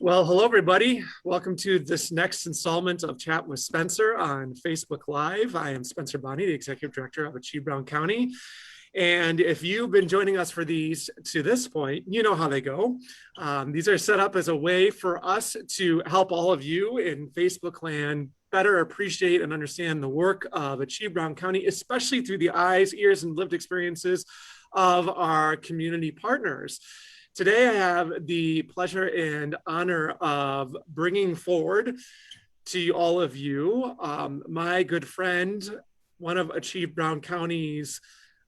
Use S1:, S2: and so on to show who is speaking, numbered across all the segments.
S1: Well, hello, everybody. Welcome to this next installment of Chat with Spencer on Facebook Live. I am Spencer Bonney, the Executive Director of Achieve Brown County. And if you've been joining us for these to this point, you know how they go. These are set up as a way for us to help all of you in Facebook land better appreciate and understand the work of Achieve Brown County, especially through the eyes, ears, and lived experiences of our community partners. Today, I have the pleasure and honor of bringing forward to all of you my good friend, one of Achieve Brown County's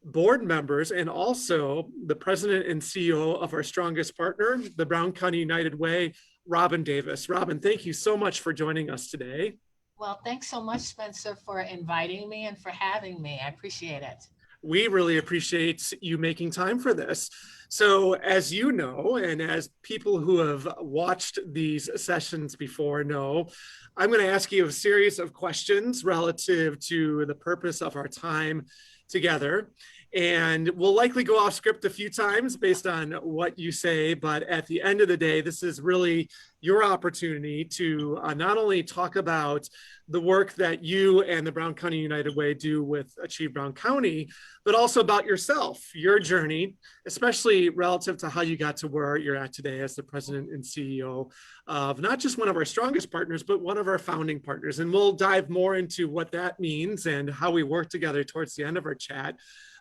S1: board members, and also the president and CEO of our strongest partner, the Brown County United Way, Robyn Davis. Robyn, thank you so much for joining us today.
S2: Well, thanks so much, Spencer, for inviting me and for having me. I appreciate it.
S1: We really appreciate you making time for this. So as you know, and as people who have watched these sessions before know, I'm going to ask you a series of questions relative to the purpose of our time together. And we'll likely go off script a few times based on what you say, but at the end of the day, this is really your opportunity to not only talk about the work that you and the Brown County United Way do with Achieve Brown County, but also about yourself, your journey, especially relative to how you got to where you're at today as the president and CEO of not just one of our strongest partners, but one of our founding partners. And we'll dive more into what that means and how we work together towards the end of our chat.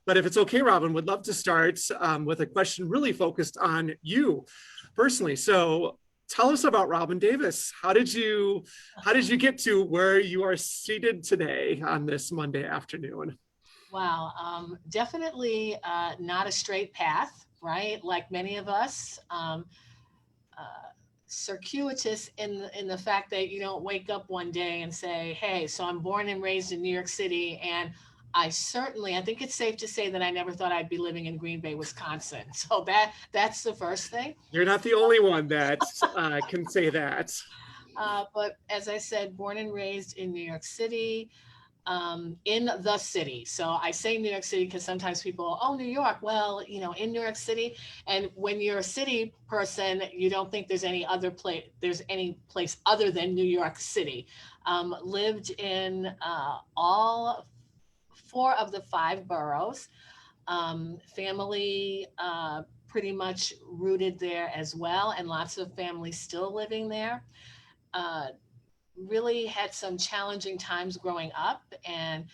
S1: But if it's okay, Robyn, would love to start with a question really focused on you personally. So tell us about Robyn Davis. How did you get to where you are seated today on this Monday afternoon?
S2: Wow, definitely not a straight path, right? Like many of us, circuitous in the fact that you don't wake up one day and say, hey, so I'm born and raised in New York City, and I think it's safe to say that I never thought I'd be living in Green Bay, Wisconsin. So that's the first thing.
S1: You're not the only one that can say that.
S2: But as I said, born and raised in New York City, in the city. So I say New York City because sometimes people, oh, New York, well, in New York City. And when you're a city person, you don't think there's any place other than New York City. Lived in all 4 of the 5 boroughs. Family pretty much rooted there as well, and lots of families still living there. Really had some challenging times growing up, and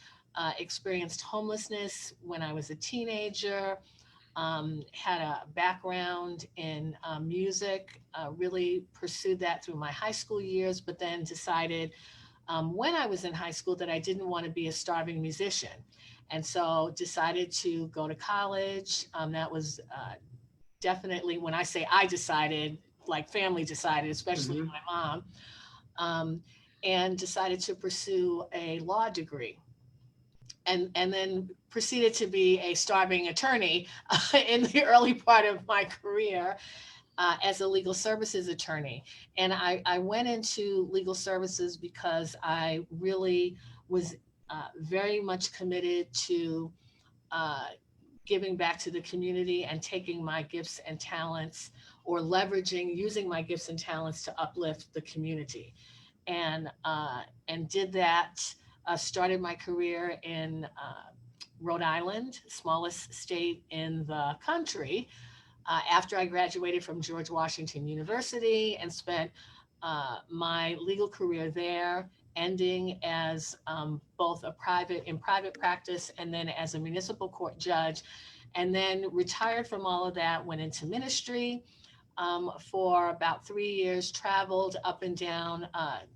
S2: experienced homelessness when I was a teenager. Had a background in music, really pursued that through my high school years, but then decided when I was in high school that I didn't want to be a starving musician. And so decided to go to college. That was definitely, when I say I decided, like family decided, especially my mom, and decided to pursue a law degree. And then proceeded to be a starving attorney in the early part of my career. As a legal services attorney. And I went into legal services because I really was very much committed to giving back to the community and taking my gifts and talents, or using my gifts and talents to uplift the community. And did that, started my career in Rhode Island, smallest state in the country, after I graduated from George Washington University, and spent my legal career there, ending as both in private practice and then as a municipal court judge, and then retired from all of that, went into ministry for about 3 years, traveled up and down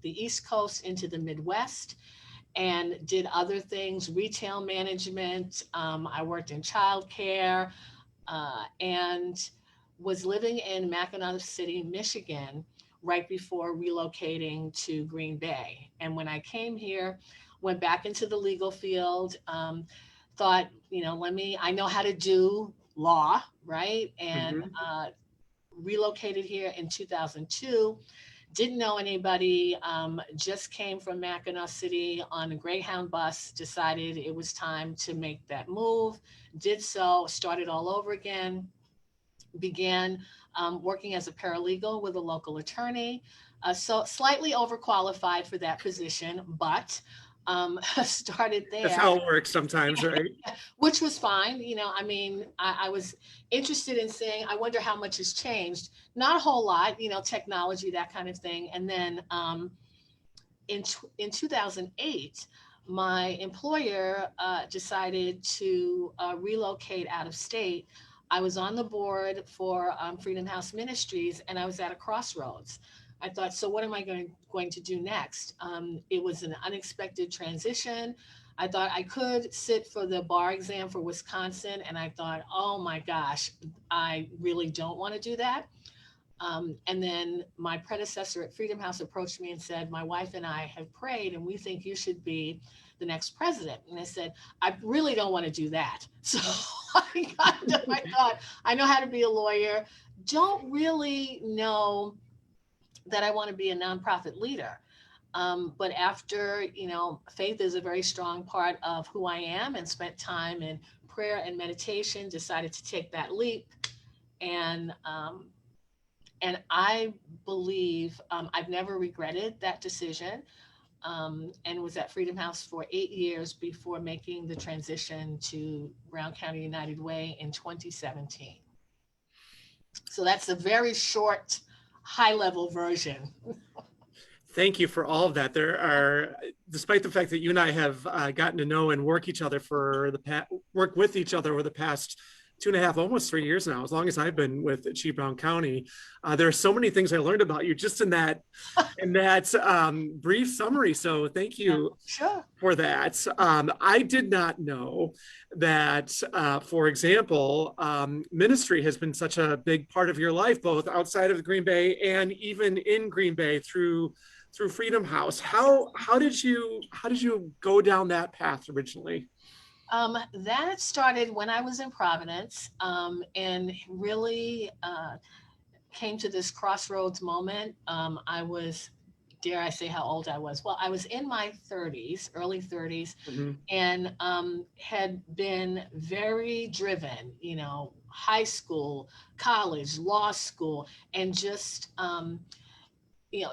S2: the East Coast into the Midwest, and did other things, retail management. I worked in childcare, and was living in Mackinac City, Michigan, right before relocating to Green Bay. And when I came here, went back into the legal field, thought, I know how to do law, right? And relocated here in 2002. Didn't know anybody, just came from Mackinac City on a Greyhound bus, decided it was time to make that move, did so, started all over again, began working as a paralegal with a local attorney. So slightly overqualified for that position, but started
S1: That's
S2: there,
S1: how it works sometimes, right?
S2: which was fine. I mean, I was interested in seeing, I wonder how much has changed. Not a whole lot, technology, that kind of thing. And then in 2008, my employer decided to relocate out of state. I was on the board for Freedom House Ministries, and I was at a crossroads. I thought, so what am I going to do next? It was an unexpected transition. I thought I could sit for the bar exam for Wisconsin, and I thought, oh my gosh, I really don't want to do that. And then my predecessor at Freedom House approached me and said, my wife and I have prayed and we think you should be the next president. And I said, I really don't want to do that. So I thought, I know how to be a lawyer, don't really know that I want to be a nonprofit leader. But after, faith is a very strong part of who I am, and spent time in prayer and meditation, decided to take that leap. And I believe I've never regretted that decision, and was at Freedom House for 8 years before making the transition to Brown County United Way in 2017. So that's a very short, high level version.
S1: Thank you for all of that. There are, despite the fact that you and I have gotten to know and work work with each other over the past 2.5, almost 3 years now, as long as I've been with Chief Brown County, there are so many things I learned about you just in that brief summary. So thank you
S2: Sure.
S1: for that. I did not know that, for example, ministry has been such a big part of your life, both outside of Green Bay and even in Green Bay through Freedom House. How did you go down that path originally?
S2: That started when I was in Providence, and really came to this crossroads moment. I was, dare I say how old I was? Well, I was in my 30s, early 30s,
S1: Mm-hmm.
S2: and had been very driven, high school, college, law school, and just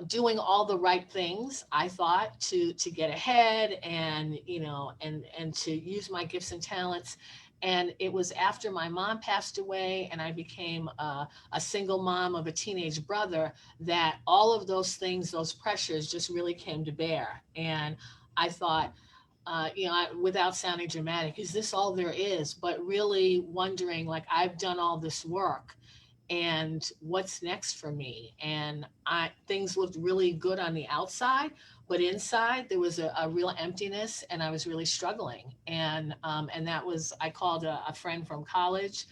S2: doing all the right things, I thought, to get ahead, and and to use my gifts and talents. And it was after my mom passed away and I became a single mom of a teenage brother, that all of those things, those pressures, just really came to bear. And I thought, without sounding dramatic, is this all there is? But really wondering, like, I've done all this work, and what's next for me? And things looked really good on the outside, but inside there was a real emptiness, and I was really struggling. And that was, I called a friend from college,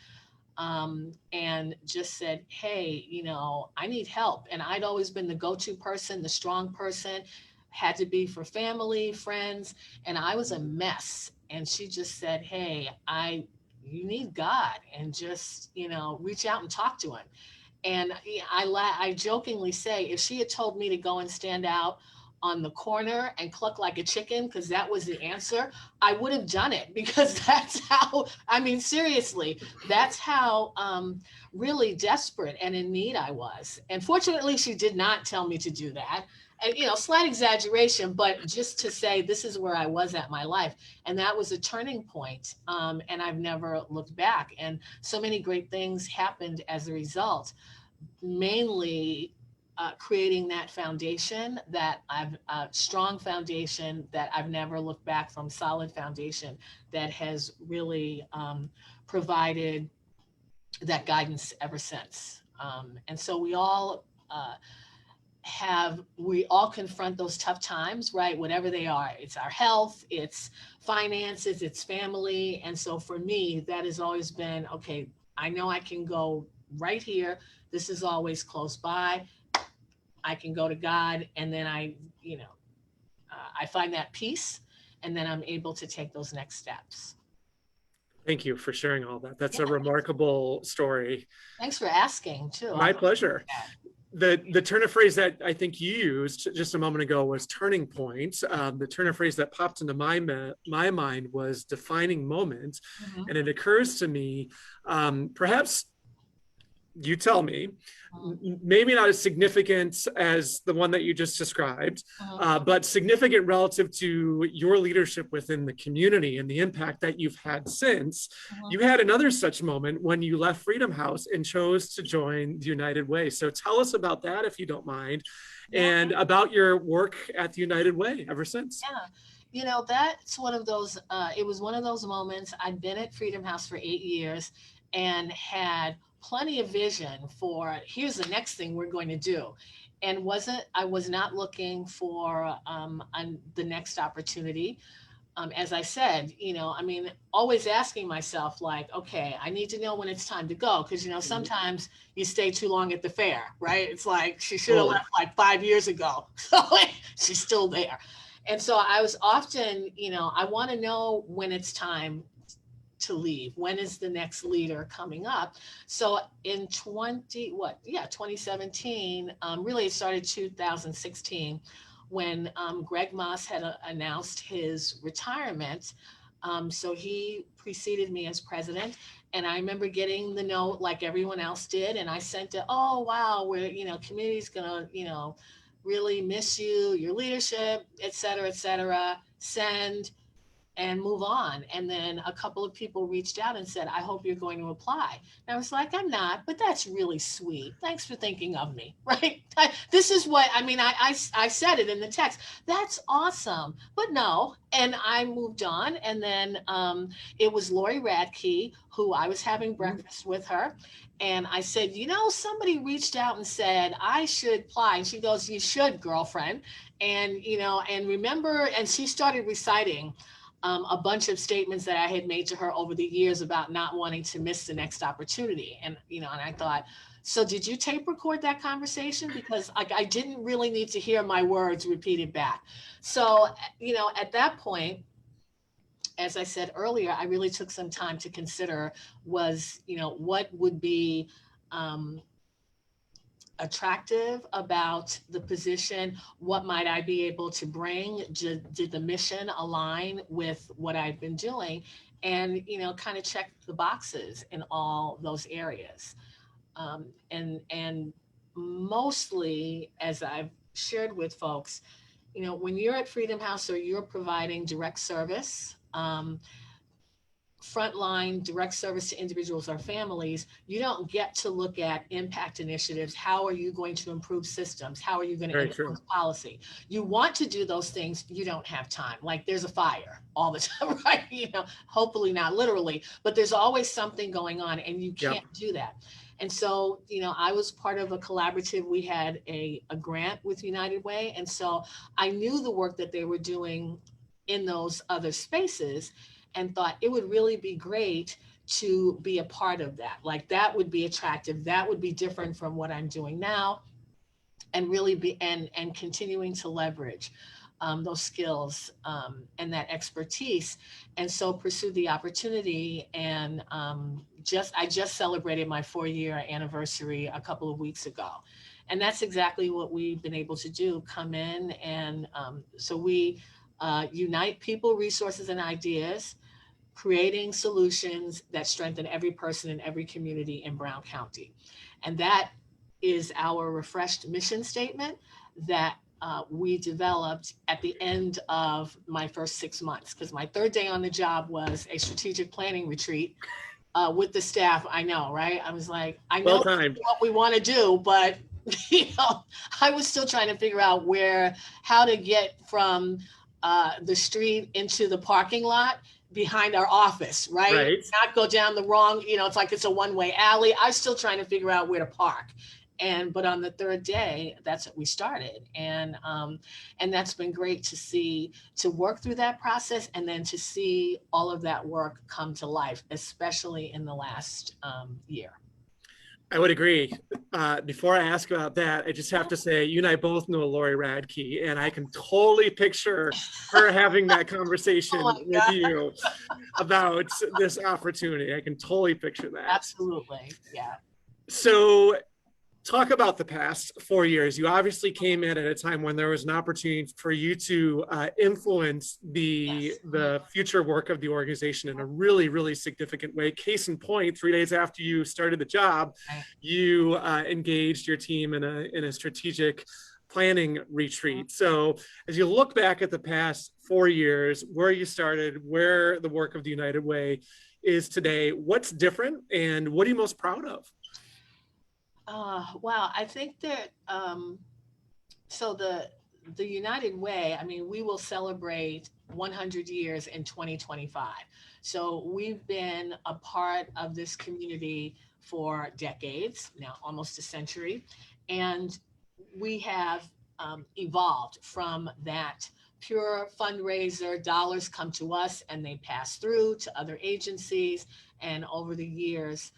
S2: and just said, hey, I need help. And I'd always been the go-to person, the strong person, had to be for family, friends, and I was a mess. And she just said, hey, you need God, and just, reach out and talk to him. And I jokingly say, if she had told me to go and stand out on the corner and cluck like a chicken, because that was the answer, I would have done it, because that's how, I mean, seriously, that's how really desperate and in need I was. And fortunately, she did not tell me to do that. And, slight exaggeration, but just to say, this is where I was at my life. And that was a turning point. And I've never looked back. And so many great things happened as a result, mainly creating that foundation, that I've strong foundation, that I've never looked back from, solid foundation that has really provided that guidance ever since. And so we all confront those tough times, right? Whatever they are, it's our health, it's finances, it's family. And so for me, that has always been, okay, I know I can go right here. This is always close by. I can go to God, and then I find that peace, and then I'm able to take those next steps.
S1: Thank you for sharing all that. That's
S2: Yeah.
S1: a remarkable story.
S2: Than's for asking too.
S1: My pleasure. The turn of phrase that I think you used just a moment ago was turning point. The turn of phrase that popped into my mind was defining moment. Mm-hmm. And it occurs to me, perhaps you tell me,
S2: Mhm.
S1: maybe not as significant as the one that you just described,
S2: Mhm.
S1: but significant relative to your leadership within the community and the impact that you've had since.
S2: Mhm.
S1: You had another such moment when you left Freedom House and chose to join the United Way. So tell us about that, if you don't mind,
S2: Yeah,
S1: and about your work at the United Way ever since.
S2: yeah. You know, that's one of those, it was one of those moments. I'd been at Freedom House for 8 years and had plenty of vision for here's the next thing we're going to do. And I was not looking for the next opportunity. As I said, I mean, always asking myself, like, okay, I need to know when it's time to go. Cause, sometimes you stay too long at the fair, right? It's like she should have
S1: Totally.
S2: left like 5 years ago. So she's still there. And so I was often, I want to know when it's time to leave. When is the next leader coming up? So in 2017, really it started 2016 when Greg Moss had announced his retirement. So he preceded me as president. And I remember getting the note like everyone else did. And I sent it, oh, wow, we're, community's going to, really miss you, your leadership, et cetera, et cetera. Send and move on. And then a couple of people reached out and said, I hope you're going to apply. And I was like, I'm not, but that's really sweet. Thanks for thinking of me, right? This is what, I mean, I said it in the text. That's awesome. But no. And I moved on. And then it was Lori Radke, who I was having breakfast with her. And I said, somebody reached out and said, I should apply. And she goes, you should, girlfriend. And, and remember, and she started reciting a bunch of statements that I had made to her over the years about not wanting to miss the next opportunity. And, and I thought, so did you tape record that conversation? Because I didn't really need to hear my words repeated back. So, at that point, as I said earlier, I really took some time to consider was, what would be, attractive about the position? What might I be able to bring? Did the mission align with what I've been doing? And, kind of check the boxes in all those areas. And mostly, as I've shared with folks, when you're at Freedom House or you're providing direct service, frontline direct service to individuals or families, you don't get to look at impact initiatives. How are you going to improve systems? How are you going to
S1: Very true.
S2: influence policy? You want to do those things, you don't have time. Like there's a fire all the time, right? Hopefully not literally, but there's always something going on and you
S1: Yep.
S2: can't do that. And so, I was part of a collaborative. We had a grant with United Way. And so I knew the work that they were doing in those other spaces and thought it would really be great to be a part of that. Like that would be attractive. That would be different from what I'm doing now and really be and continuing to leverage those skills and that expertise. And so pursue the opportunity. And I just celebrated my 4-year anniversary a couple of weeks ago. And that's exactly what we've been able to do, come in. And so we unite people, resources, and ideas, creating solutions that strengthen every person in every community in Brown County. And that is our refreshed mission statement that we developed at the end of my first 6 months, because my third day on the job was a strategic planning retreat with the staff. I know, right? I was like, I
S1: Well
S2: know
S1: timed.
S2: what we want to do, but I was still trying to figure out how to get from the street into the parking lot behind our office, right?
S1: Right.
S2: Not go down the wrong, it's like it's a one-way alley. I was still trying to figure out where to park. But on the third day, that's what we started. And that's been great to see, to work through that process and then to see all of that work come to life, especially in the last year.
S1: I would agree. Before I ask about that, I just have to say, you and I both know Lori Radke, and I can totally picture her having that
S2: Oh
S1: conversation
S2: my
S1: with
S2: God.
S1: you about this opportunity. I can totally picture that.
S2: Absolutely. Yeah.
S1: So talk about the past 4 years. You obviously came in at a time when there was an opportunity for you to influence
S2: Yes.
S1: the future work of the organization in a really, really significant way. Case in point, 3 days after you started the job,
S2: Right.
S1: you engaged your team in a strategic planning retreat. So as you look back at the past 4 years, where you started, where the work of the United Way is today, what's different and what are you most proud of?
S2: Wow, I think that so the United Way, I mean, we will celebrate 100 years in 2025. So we've been a part of this community for decades, now almost a century, and we have evolved from that pure fundraiser. Dollars come to us and they pass through to other agencies, and over the years,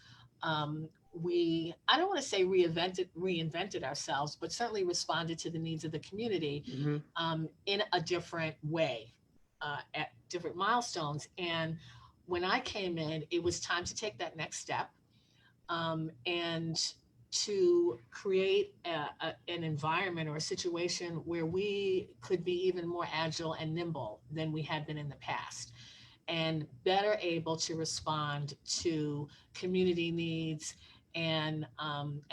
S2: we, I don't want to say reinvented ourselves, but certainly responded to the needs of the community
S1: Mm-hmm.
S2: in a different way, at different milestones. And when I came in, it was time to take that next step, and to create an environment or a situation where we could be even more agile and nimble than we had been in the past, and better able to respond to community needs and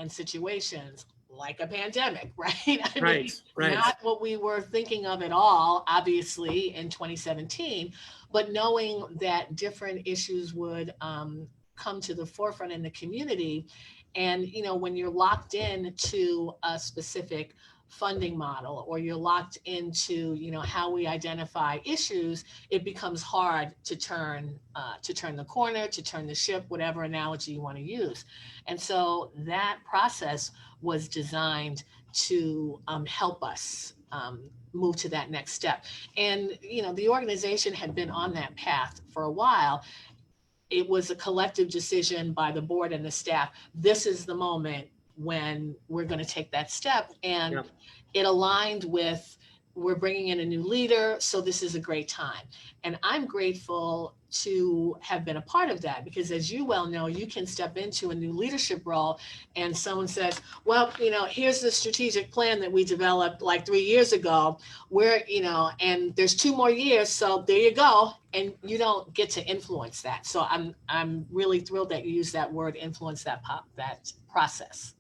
S2: situations like a pandemic, right? I
S1: Right,
S2: mean,
S1: right,
S2: not what we were thinking of at all, obviously, in 2017, but knowing that different issues would come to the forefront in the community. And, you know, when you're locked in to a specific funding model, or you're locked into, you know, how we identify issues, it becomes hard to turn the corner, to turn the ship, whatever analogy you want to use. And so that process was designed to help us move to that next step. And you know, the organization had been on that path for a while. It was a collective decision by the board and the staff. This is the moment when we're going to take that step. And
S1: yeah,
S2: it aligned with, we're bringing in a new leader, so this is a great time. And I'm grateful to have been a part of that, because as you well know, you can step into a new leadership role and someone says, well, you know, here's the strategic plan that we developed like 3 years ago, where, you know, and there's 2 more years, so there you go. And you don't get to influence that. So I'm really thrilled that you use that word, influence, that process.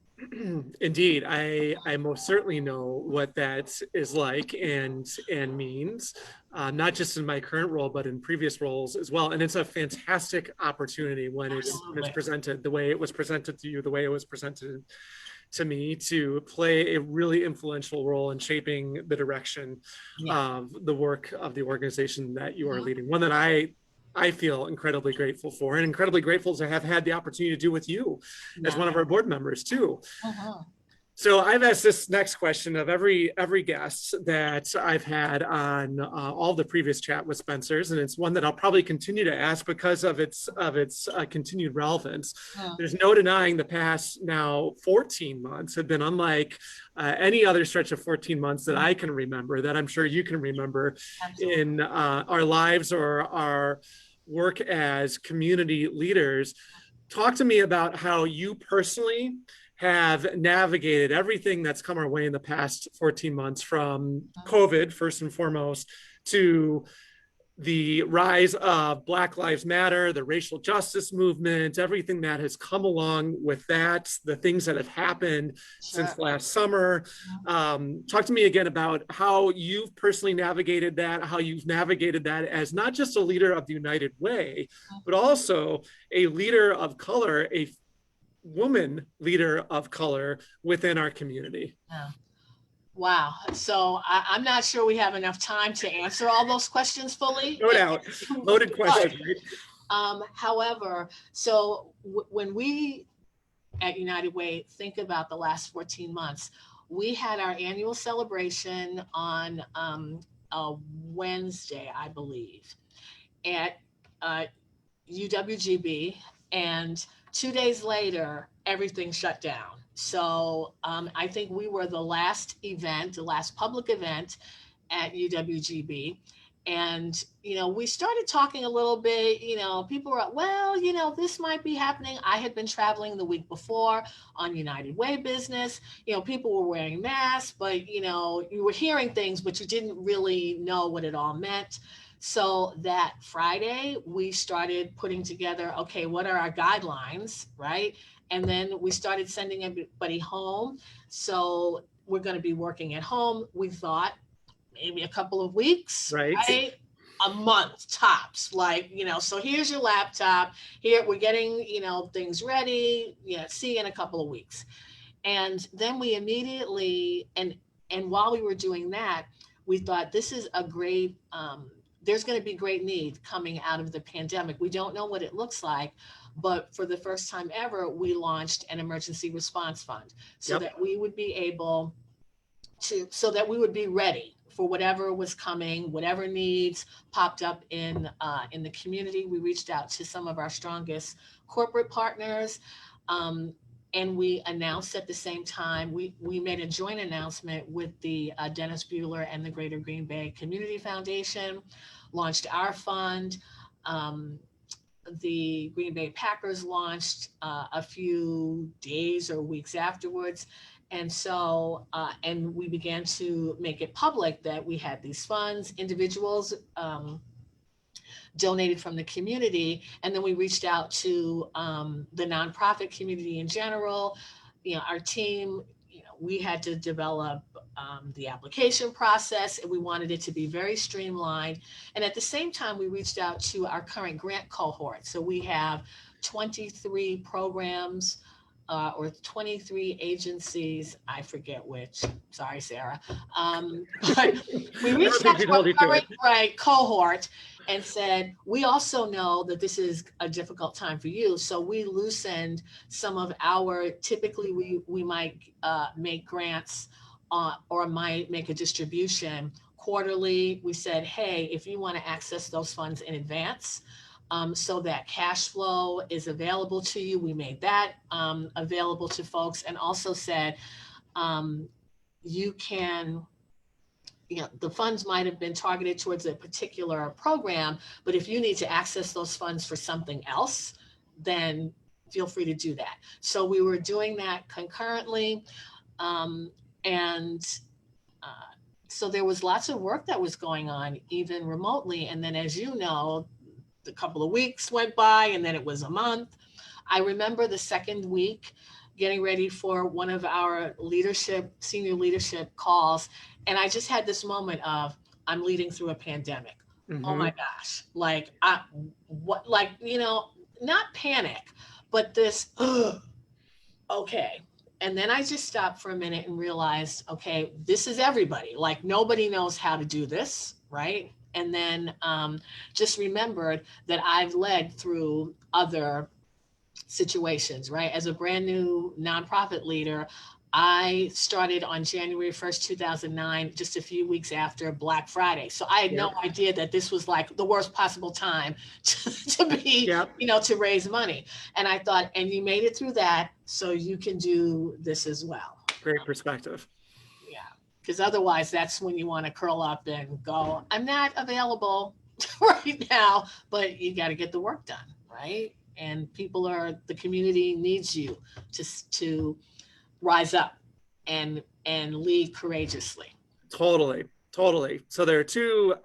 S1: indeed. I most certainly know what that is like and means, not just in my current role, but in previous roles as well. And it's a fantastic opportunity when it's
S2: Absolutely.
S1: presented the way it was presented to you, the way it was presented to me, to play a really influential role in shaping the direction
S2: Yeah.
S1: of the work of the organization that you are
S2: Mhm.
S1: leading. One that I feel incredibly grateful for, and incredibly grateful to have had the opportunity to do with you as
S2: Yeah.
S1: one of our board members too.
S2: Mhm.
S1: So I've asked this next question of every guest that I've had on all the previous chat with Spencer's, and it's one that I'll probably continue to ask because of its continued relevance.
S2: Mhm.
S1: There's no denying the past now 14 months have been unlike any other stretch of 14 months that I can remember, that I'm sure you can remember
S2: Absolutely.
S1: in our lives or our work as community leaders. Talk to me about how you personally have navigated everything that's come our way in the past 14 months, from COVID, first and foremost, to the rise of Black Lives Matter, the racial justice movement, everything that has come along with that, the things that have happened
S2: Sure.
S1: since last summer. Talk to me again about how you've personally navigated that, how you've navigated that as not just a leader of the United Way, but also a leader of color, a woman leader of color within our community.
S2: Yeah. Wow. So I'm not sure we have enough time to answer all those questions fully.
S1: No doubt. Loaded question, right?
S2: However, so when we at United Way think about the last 14 months, we had our annual celebration on a Wednesday, I believe, at uh, UWGB, and 2 days later, everything shut down. So I think we were the last event, the last public event at UWGB. And, we started talking a little bit, people were, well, this might be happening. I had been traveling the week before on United Way business. People were wearing masks, but, you were hearing things, but you didn't really know what it all meant. So that Friday, we started putting together, okay, what are our guidelines, right? And then we started sending everybody home. So we're going to be working at home. We thought maybe a couple of weeks,
S1: Right.
S2: right? A month tops. Like, so here's your laptop. Here we're getting, things ready. Yeah, see you in a couple of weeks. And then we immediately, and while we were doing that, we thought this is a great there's going to be great need coming out of the pandemic. We don't know what it looks like, but for the first time ever, we launched an emergency response fund so
S1: Yep.
S2: that we would be able so that we would be ready for whatever was coming, whatever needs popped up in the community. We reached out to some of our strongest corporate partners, and we announced at the same time. We made a joint announcement with the Dennis Bueller and the Greater Green Bay Community Foundation, launched our fund. The Green Bay Packers launched a few days or weeks afterwards. And so, and we began to make it public that we had these funds, individuals donated from the community. And then we reached out to the nonprofit community in general. Our team, we had to develop the application process, and we wanted it to be very streamlined. And at the same time, we reached out to our current grant cohort. So we have 23 programs or 23 agencies. I forget which. Sorry, Sarah. But we reached out to our current cohort and said, we also know that this is a difficult time for you. So we loosened some of our, typically we might make grants or might make a distribution quarterly. We said, hey, if you want to access those funds in advance, so that cash flow is available to you, we made that available to folks, and also said, you can, the funds might have been targeted towards a particular program, but if you need to access those funds for something else, then feel free to do that. So we were doing that concurrently. So there was lots of work that was going on, even remotely. And then, as you know, a couple of weeks went by, and then it was a month. I remember the second week getting ready for one of our senior leadership calls. And I just had this moment of, I'm leading through a pandemic. Mm-hmm. Oh my gosh. Not panic, but this, okay. And then I just stopped for a minute and realized, okay, this is everybody. Like, nobody knows how to do this, right? And then just remembered that I've led through other situations, right? As a brand new nonprofit leader, I started on January 1st, 2009, just a few weeks after Black Friday. So I had no idea that this was like the worst possible time to be, to raise money. And I thought, and you made it through that, so you can do this as well.
S1: Great perspective.
S2: Yeah, because otherwise that's when you want to curl up and go, I'm not available right now, but you got to get the work done, right? And the community needs you to rise up and lead courageously.
S1: Totally. So there are two,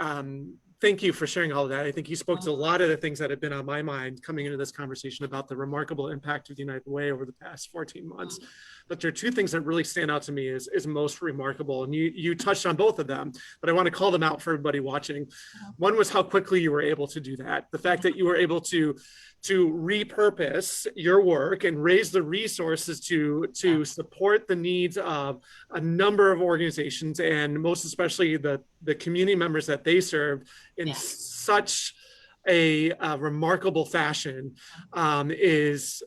S1: thank you for sharing all of that. I think you spoke to a lot of the things that have been on my mind coming into this conversation about the remarkable impact of the United Way over the past 14 months. But there are two things that really stand out to me as most remarkable. And you touched on both of them, but I want to call them out for everybody watching. One was how quickly you were able to do that. The fact that you were able to repurpose your work and raise the resources to support the needs of a number of organizations, and most especially the community members that they serve in such a remarkable fashion is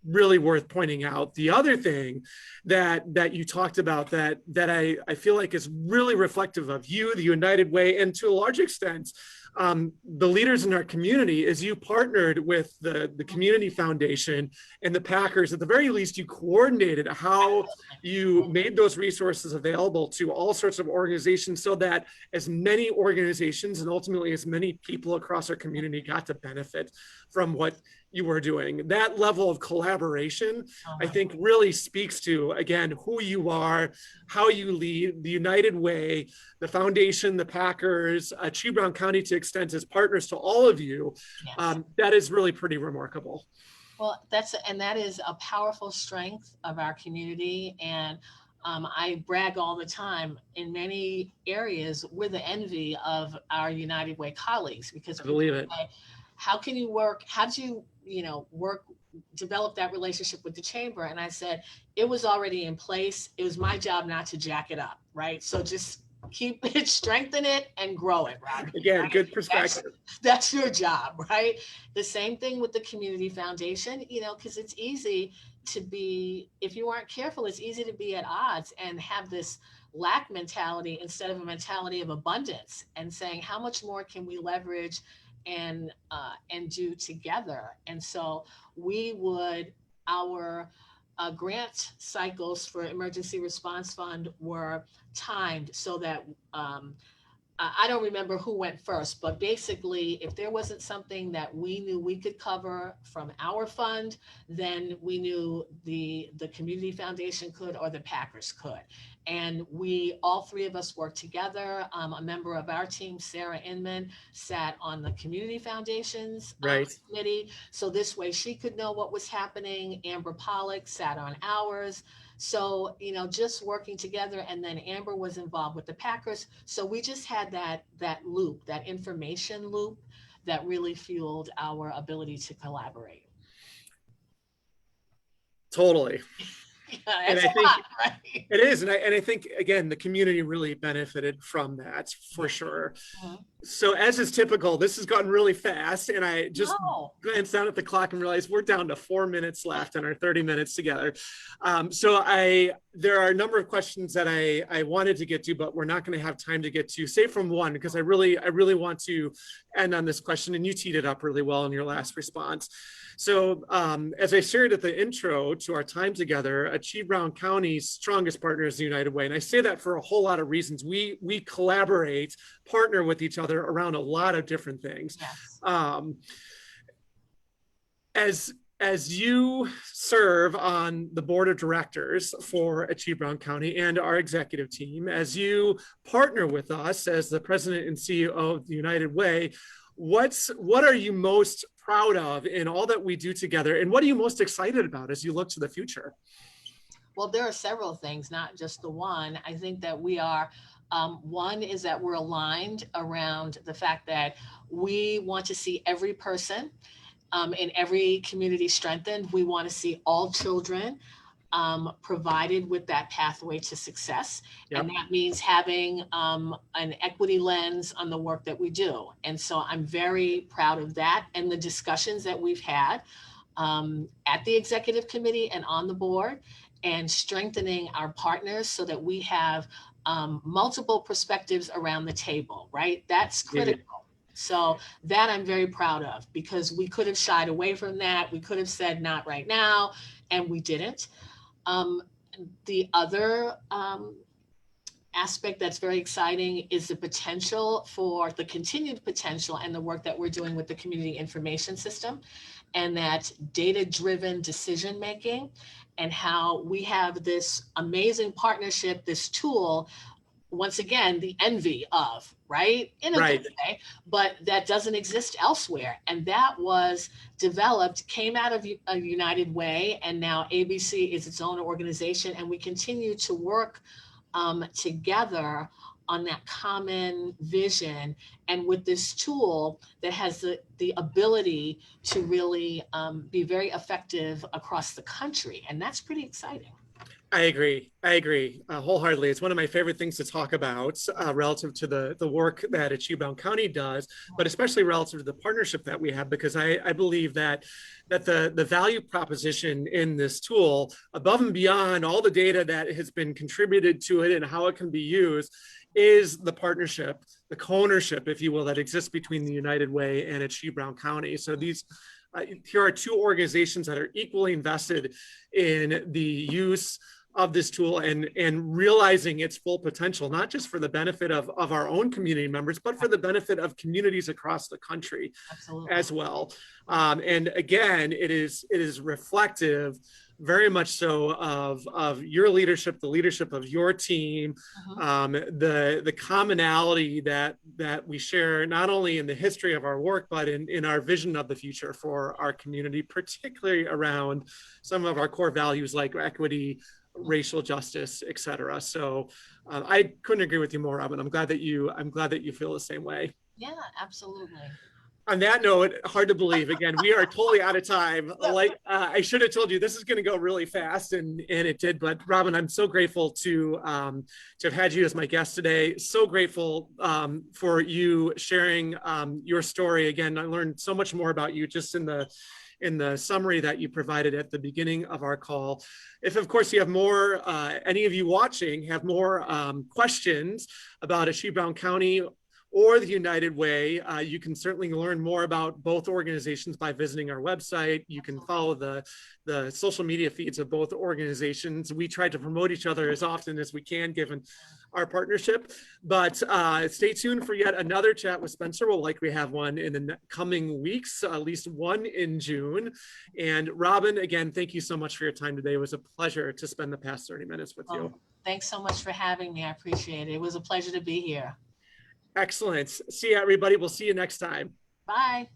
S1: really worth pointing out. The other thing that you talked about that I feel like is really reflective of you, the United Way, and to a large extent the leaders in our community is you partnered with the community foundation and the Packers. At the very least, you coordinated how you made those resources available to all sorts of organizations so that as many organizations and ultimately as many people across our community got to benefit from what you were doing. That level of collaboration, I think, really speaks to, again, who you are, how you lead, the United Way, the foundation, the Packers, Chi Brown County to extend as partners to all of you.
S2: Yes.
S1: That is really pretty remarkable.
S2: Well, that is a powerful strength of our community. And I brag all the time in many areas, we're the envy of our United Way colleagues because
S1: I believe it.
S2: say, how can you work? How do work, develop that relationship with the chamber? And I said, it was already in place. It was my job not to jack it up, right? So just keep it, strengthen it, and grow it, Robyn.
S1: Again,
S2: right?
S1: good perspective.
S2: That's your job, right? The same thing with the community foundation, because it's easy to be, if you aren't careful, it's easy to be at odds and have this lack mentality instead of a mentality of abundance and saying, how much more can we leverage and do together? And so our grant cycles for emergency response fund were timed so that I don't remember who went first, but basically, if there wasn't something that we knew we could cover from our fund, then we knew the community foundation could or the Packers could. And all three of us worked together. A member of our team, Sarah Inman, sat on the community foundation's committee. So this way she could know what was happening. Amber Pollock sat on ours. So, just working together, and then Amber was involved with the Packers. So we just had that loop, that information loop that really fueled our ability to collaborate.
S1: Totally.
S2: Yeah, that's a lot, right?
S1: It is. And I think, again, the community really benefited from that for sure. Mm-hmm. So as is typical, this has gotten really fast. And I just glanced down at the clock and realized we're down to 4 minutes left in our 30 minutes together. There are a number of questions that I wanted to get to, but we're not going to have time to get to, save from one, because I really want to end on this question. And you teed it up really well in your last response. So as I shared at the intro to our time together, Chi Brown County's strongest partner is the United Way. And I say that for a whole lot of reasons. We collaborate, partner with each other around a lot of different things. Yes. As you serve on the board of directors for Chi Brown County and our executive team, as you partner with us as the president and CEO of the United Way, what are you most proud of in all that we do together? And what are you most excited about as you look to the future?
S2: Well, there are several things, not just the one. I think that we are, one is that we're aligned around the fact that we want to see every person in every community strengthened. We want to see all children provided with that pathway to success. Yep. And that means having an equity lens on the work that we do. And so I'm very proud of that and the discussions that we've had at the executive committee and on the board, and strengthening our partners so that we have multiple perspectives around the table, right? That's critical. Yeah. So that I'm very proud of, because we could have shied away from that. We could have said not right now, and we didn't. The other aspect that's very exciting is the potential for the continued potential and the work that we're doing with the community information system, and that data-driven decision-making, and how we have this amazing partnership, this tool, once again, the envy of, right? In a good way, but that doesn't exist elsewhere. And that was developed, came out of a United Way, and now ABC is its own organization, and we continue to work together on that common vision, and with this tool that has the ability to really be very effective across the country. And that's pretty exciting.
S1: I agree. I agree wholeheartedly. It's one of my favorite things to talk about relative to the work that Achievement County does, but especially relative to the partnership that we have, because I believe that the value proposition in this tool, above and beyond all the data that has been contributed to it and how it can be used, is the partnership, the co-ownership, if you will, that exists between the United Way and Achieve Brown County. So these here are two organizations that are equally invested in the use of this tool and realizing its full potential, not just for the benefit of our own community members, but for the benefit of communities across the country.
S2: Absolutely.
S1: As well. And again, it is reflective very much so of your leadership, the leadership of your team, the commonality that we share, not only in the history of our work, but in our vision of the future for our community, particularly around some of our core values like equity, racial justice, et cetera. So I couldn't agree with you more, Robyn. I'm glad that you feel the same way.
S2: Yeah, absolutely.
S1: On that note, hard to believe. Again, we are totally out of time. Like I should have told you, this is going to go really fast, and it did. But Robyn, I'm so grateful to have had you as my guest today. So grateful for you sharing your story. Again, I learned so much more about you just in the summary that you provided at the beginning of our call. If, of course, you have more, any of you watching have more questions about Achieve Brown County or the United Way, you can certainly learn more about both organizations by visiting our website. You can follow the social media feeds of both organizations. We try to promote each other as often as we can, given our partnership. But stay tuned for yet another chat with Spencer. We'll likely have one in the coming weeks, at least one in June. And Robyn, again, thank you so much for your time today. It was a pleasure to spend the past 30 minutes with you.
S2: Thanks so much for having me. I appreciate it. It was a pleasure to be here.
S1: Excellent. See you, everybody. We'll see you next time.
S2: Bye.